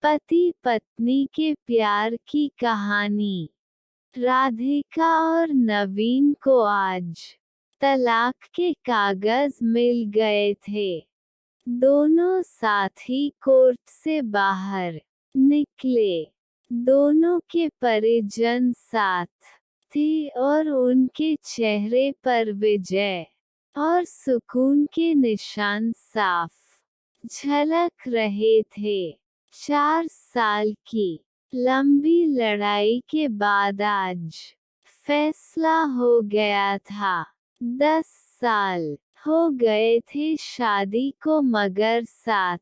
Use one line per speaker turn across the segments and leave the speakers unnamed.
पति पत्नी के प्यार की कहानी। राधिका और नवीन को आज तलाक के कागज मिल गए थे। दोनों साथ ही कोर्ट से बाहर निकले। दोनों के परिजन साथ थे और उनके चेहरे पर विजय और सुकून के निशान साफ झलक रहे थे। 4 साल की लंबी लड़ाई के बाद आज फैसला हो गया था। 10 साल हो गए थे शादी को, मगर साथ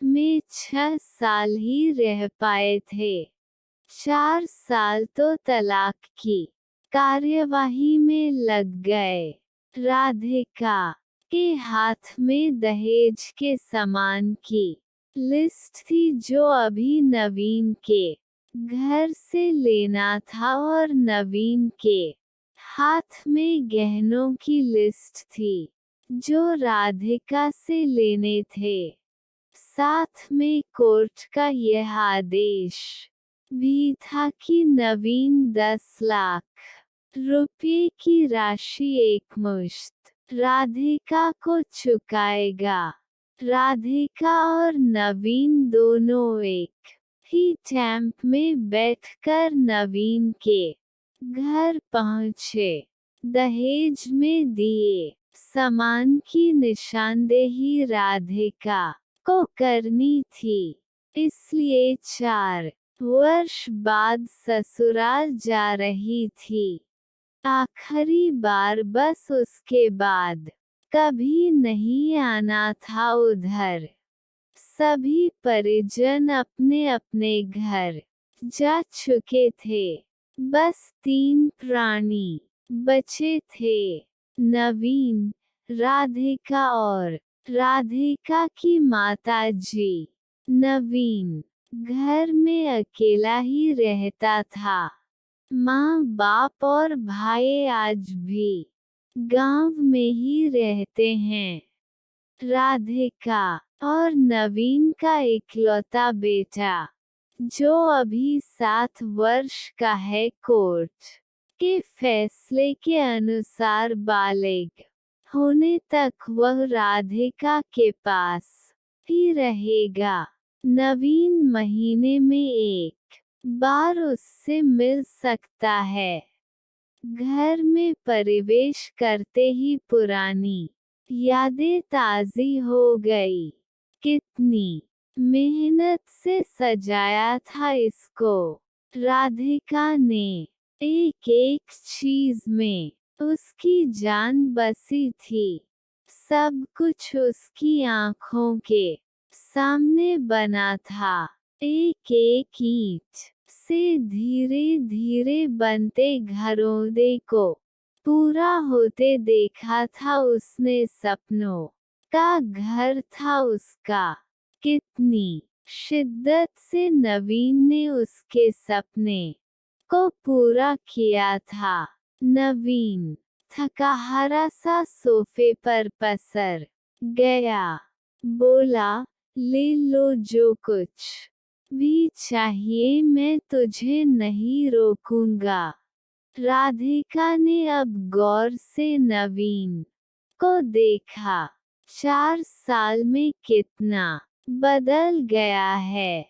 में 6 साल ही रह पाए थे। 4 साल तो तलाक की कार्यवाही में लग गए। राधिका के हाथ में दहेज के सामान की लिस्ट थी जो अभी नवीन के घर से लेना था, और नवीन के हाथ में गहनों की लिस्ट थी जो राधिका से लेने थे। साथ में कोर्ट का यह आदेश भी था कि नवीन 10 लाख रुपये की राशि एकमुश्त राधिका को चुकाएगा। राधिका और नवीन दोनों एक ही टैंप में बैठकर नवीन के घर पहुंचे। दहेज में दिए सामान की निशानदेही राधिका को करनी थी, इसलिए 4 वर्ष बाद ससुराल जा रही थी। आखिरी बार, बस उसके बाद कभी नहीं आना था उधर। सभी परिजन अपने अपने घर जा चुके थे। बस 3 प्राणी बचे थे, नवीन, राधिका और राधिका की माता जी। नवीन घर में अकेला ही रहता था। माँ बाप और भाई आज भी गांव में ही रहते हैं। राधिका और नवीन का इकलौता बेटा, जो अभी 7 वर्ष का है, कोर्ट के फैसले के अनुसार बालिग होने तक वह राधिका के पास ही रहेगा। नवीन महीने में एक बार उससे मिल सकता है। घर में प्रवेश करते ही पुरानी यादें ताज़ी हो गई। कितनी मेहनत से सजाया था इसको। राधिका ने एक एक चीज में उसकी जान बसी थी। सब कुछ उसकी आंखों के सामने बना था। एक एक ईंट से धीरे धीरे बनते घरों को पूरा होते देखा था उसने। सपनों का घर था उसका। कितनी शिद्दत से नवीन ने उसके सपने को पूरा किया था। नवीन थकाहारा सा सोफे पर पसर गया। बोला, ले लो जो कुछ भी चाहिए, मैं तुझे नहीं रोकूंगा। राधिका ने अब गौर से नवीन को देखा। 4 साल में कितना बदल गया है।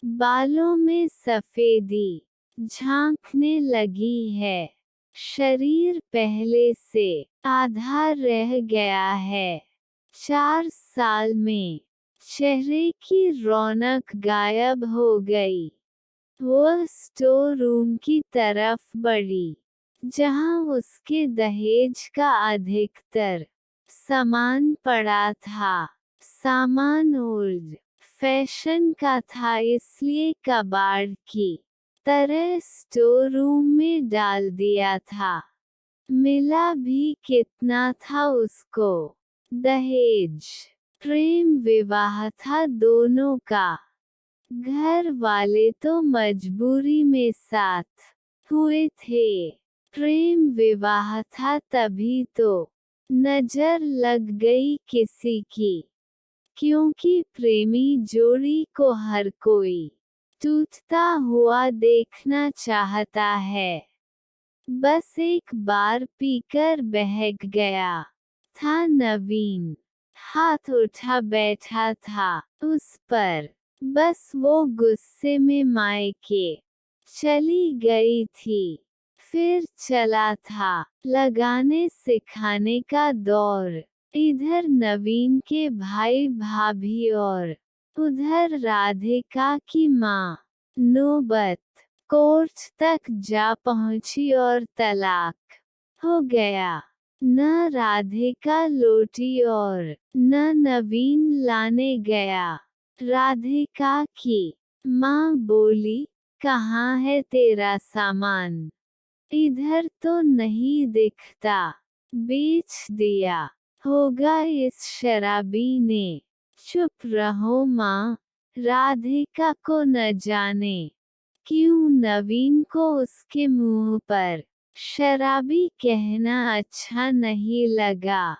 बालों में सफेदी झांकने लगी है। शरीर पहले से आधा रह गया है। 4 साल में चेहरे की रौनक गायब हो गई। वह स्टोर रूम की तरफ बढ़ी, जहां उसके दहेज का अधिकतर सामान पड़ा था। सामान ओल्ड फैशन का था, इसलिए कबाड़ की तरह स्टोर रूम में डाल दिया था। मिला भी कितना था उसको? दहेज। प्रेम विवाह था दोनों का। घर वाले तो मजबूरी में साथ हुए थे। प्रेम विवाह था तभी तो नजर लग गई किसी की। क्योंकि प्रेमी जोड़ी को हर कोई टूटता हुआ देखना चाहता है। बस एक बार पीकर बहक गया था नवीन। हाथ उठा बैठा था उस पर। बस वो गुस्से में मायके चली गई थी। फिर चला था लगाने सिखाने का दौर। इधर नवीन के भाई भाभी और उधर राधिका की माँ। नौबत कोर्ट तक जा पहुंची और तलाक हो गया। न राधिका लौटी और न नवीन लाने गया। राधिका की माँ बोली, कहाँ है तेरा सामान? इधर तो नहीं दिखता। बेच दिया होगा इस शराबी ने। चुप रहो माँ। राधिका को न जाने क्यों नवीन को उसके मुंह पर शराबी कहना अच्छा नहीं लगा।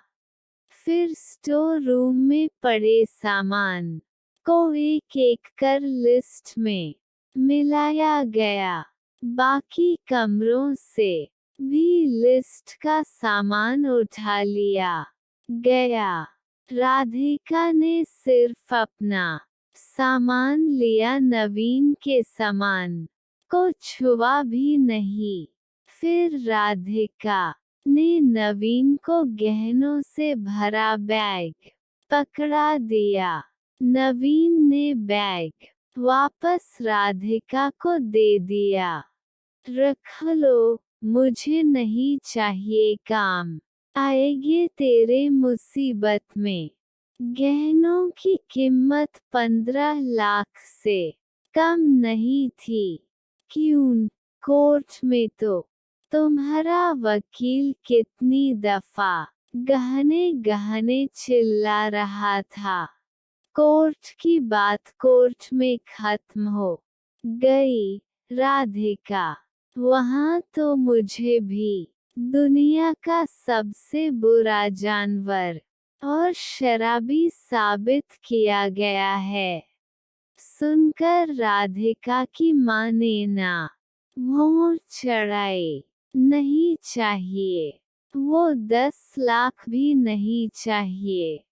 फिर स्टोर रूम में पड़े सामान को एक एक कर लिस्ट में मिलाया गया। बाकी कमरों से भी लिस्ट का सामान उठा लिया गया। राधिका ने सिर्फ अपना सामान लिया, नवीन के सामान को छुआ भी नहीं। फिर राधिका ने नवीन को गहनों से भरा बैग पकड़ा दिया। नवीन ने बैग वापस राधिका को दे दिया। रख लो, मुझे नहीं चाहिए, काम आएगी तेरे मुसीबत में। गहनों की कीमत 15 लाख से कम नहीं थी। क्यों? कोर्ट में तो तुम्हारा वकील कितनी दफा गहने गहने चिल्ला रहा था। कोर्ट की बात कोर्ट में खत्म हो गई। राधिका, वहाँ तो मुझे भी दुनिया का सबसे बुरा जानवर और शराबी साबित किया गया है। सुनकर राधिका की माँ ने ना भौं चढ़ाई। नहीं चाहिए, वो 10 लाख भी नहीं चाहिए।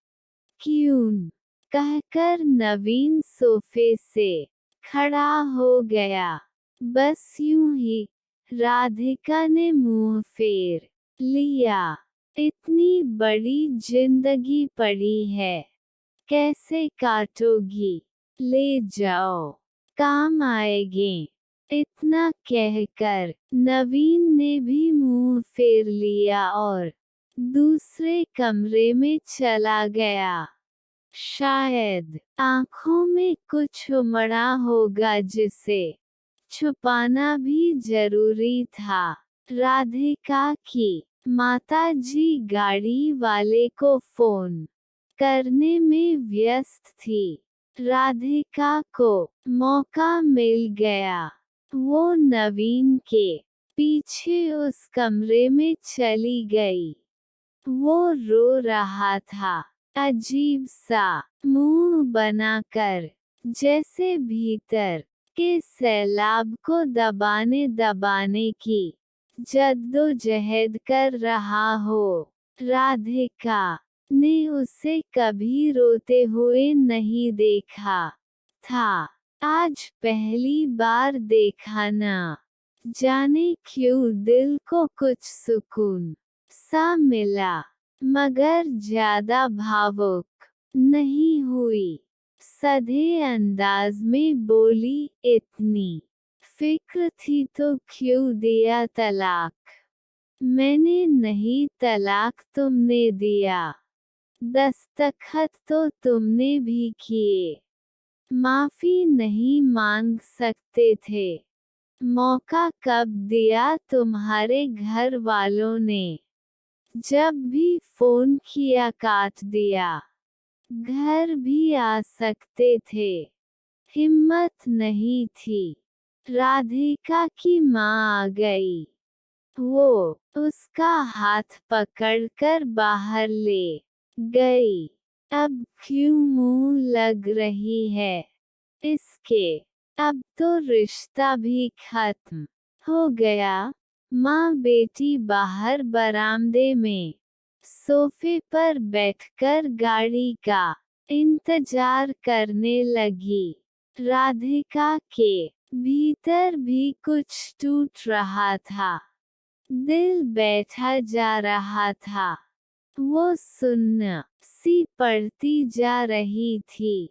क्यों? कहकर नवीन सोफे से खड़ा हो गया। बस यूं ही राधिका ने मुंह फेर लिया। इतनी बड़ी जिंदगी पड़ी है, कैसे काटोगी? ले जाओ, काम आएगे। इतना कहकर नवीन ने भी मुंह फेर लिया और दूसरे कमरे में चला गया। शायद आंखों में कुछ उमड़ा होगा जिसे छुपाना भी जरूरी था। राधिका की माताजी गाड़ी वाले को फोन करने में व्यस्त थी। राधिका को मौका मिल गया। वो नवीन के पीछे उस कमरे में चली गई। वो रो रहा था, अजीब सा मुंह बनाकर, जैसे भीतर के सैलाब को दबाने दबाने की जद्दोजहद कर रहा हो। राधिका ने उसे कभी रोते हुए नहीं देखा था। आज पहली बार देखा। ना जाने क्यों दिल को कुछ सुकून सा मिला, मगर ज्यादा भावुक नहीं हुई। सधे अंदाज में बोली, इतनी फिक्र थी तो क्यों दिया तलाक? मैंने नहीं, तलाक तुमने दिया। दस्तखत तो तुमने भी किए। माफी नहीं मांग सकते थे। मौका कब दिया तुम्हारे घर वालों ने? जब भी फोन किया काट दिया। घर भी आ सकते थे, हिम्मत नहीं थी। राधिका की माँ आ गई। वो उसका हाथ पकड़कर बाहर ले गई। अब क्यों मुंह लग रही है इसके, अब तो रिश्ता भी खत्म हो गया। माँ बेटी बाहर बरामदे में सोफे पर बैठकर गाड़ी का इंतजार करने लगी। राधिका के भीतर भी कुछ टूट रहा था, दिल बैठा जा रहा था। वो सुन्न सी पड़ती जा रही थी।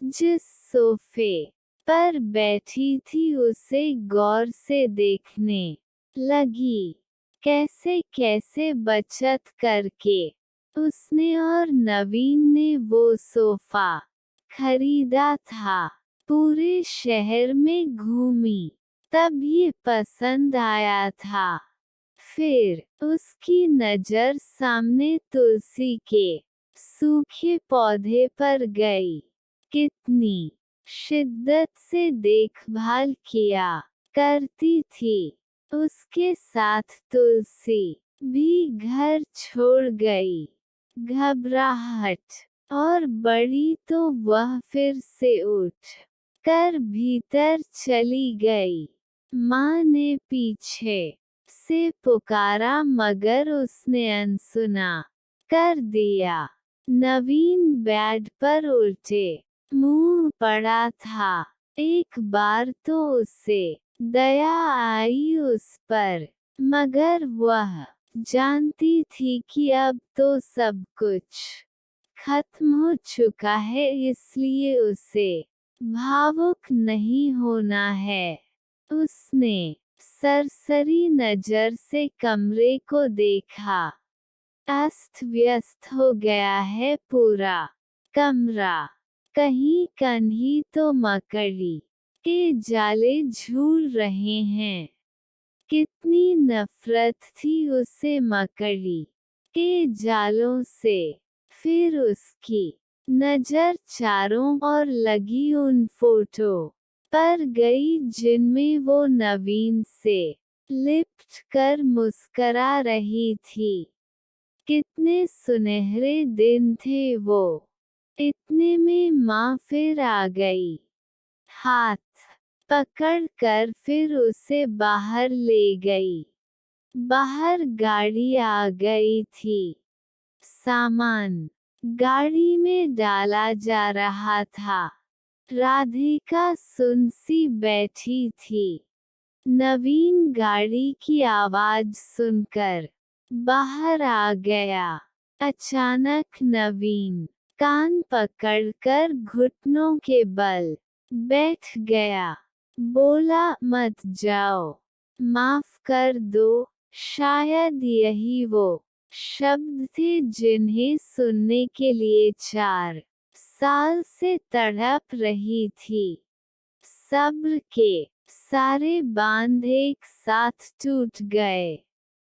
जिस सोफे पर बैठी थी उसे गौर से देखने लगी। कैसे कैसे बचत करके उसने और नवीन ने वो सोफा खरीदा था। पूरे शहर में घूमी, तब ये पसंद आया था। फिर उसकी नज़र सामने तुलसी के सूखे पौधे पर गई। कितनी शिद्दत से देखभाल किया करती थी उसके साथ तुलसी भी घर छोड़ गई। घबराहट और बड़ी तो वह फिर से उठ कर भीतर चली गई। माँ ने पीछे से पुकारा मगर उसने अनसुना कर दिया। नवीन बेड पर उल्टे मुंह पड़ा था। एक बार तो उसे दया आई उस पर, मगर वह जानती थी कि अब तो सब कुछ खत्म हो चुका है, इसलिए उसे भावुक नहीं होना है। उसने सरसरी नजर से कमरे को देखा। अस्त व्यस्त हो गया है पूरा कमरा। कहीं कहीं तो मकड़ी के जाले झूल रहे हैं। कितनी नफरत थी उसे मकड़ी के जालों से। फिर उसकी नजर चारों ओर लगी उन फोटो पर गई जिनमें वो नवीन से लिपट कर मुस्करा रही थी। कितने सुनहरे दिन थे वो। इतने में माँ फिर आ गई। हाथ पकड़ कर फिर उसे बाहर ले गई। बाहर गाड़ी आ गई थी। सामान गाड़ी में डाला जा रहा था। राधिका सुनसी बैठी थी। नवीन गाड़ी की आवाज सुनकर बाहर आ गया। अचानक नवीन कान पकड़कर घुटनों के बल बैठ गया। बोला, मत जाओ, माफ कर दो। शायद यही वो शब्द थे जिन्हें सुनने के लिए 4 साल से तड़प रही थी। सब्र के सारे बांध एक साथ टूट गए।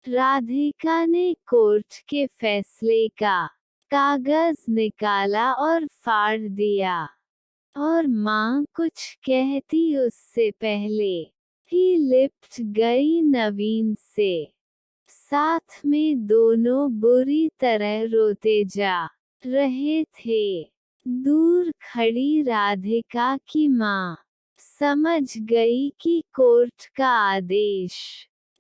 राधिका ने कोर्ट के फैसले का कागज निकाला और फाड़ दिया। और माँ कुछ कहती उससे पहले ही लिपट गई नवीन से। साथ में दोनों बुरी तरह रोते जा रहे थे। दूर खड़ी राधिका की माँ समझ गई कि कोर्ट का आदेश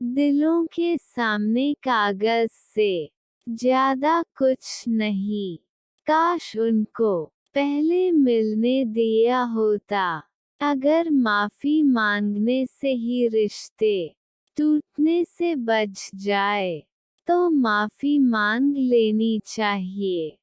दिलों के सामने कागज से ज्यादा कुछ नहीं। काश उनको पहले मिलने दिया होता। अगर माफी मांगने से ही रिश्ते टूटने से बच जाए तो माफी मांग लेनी चाहिए।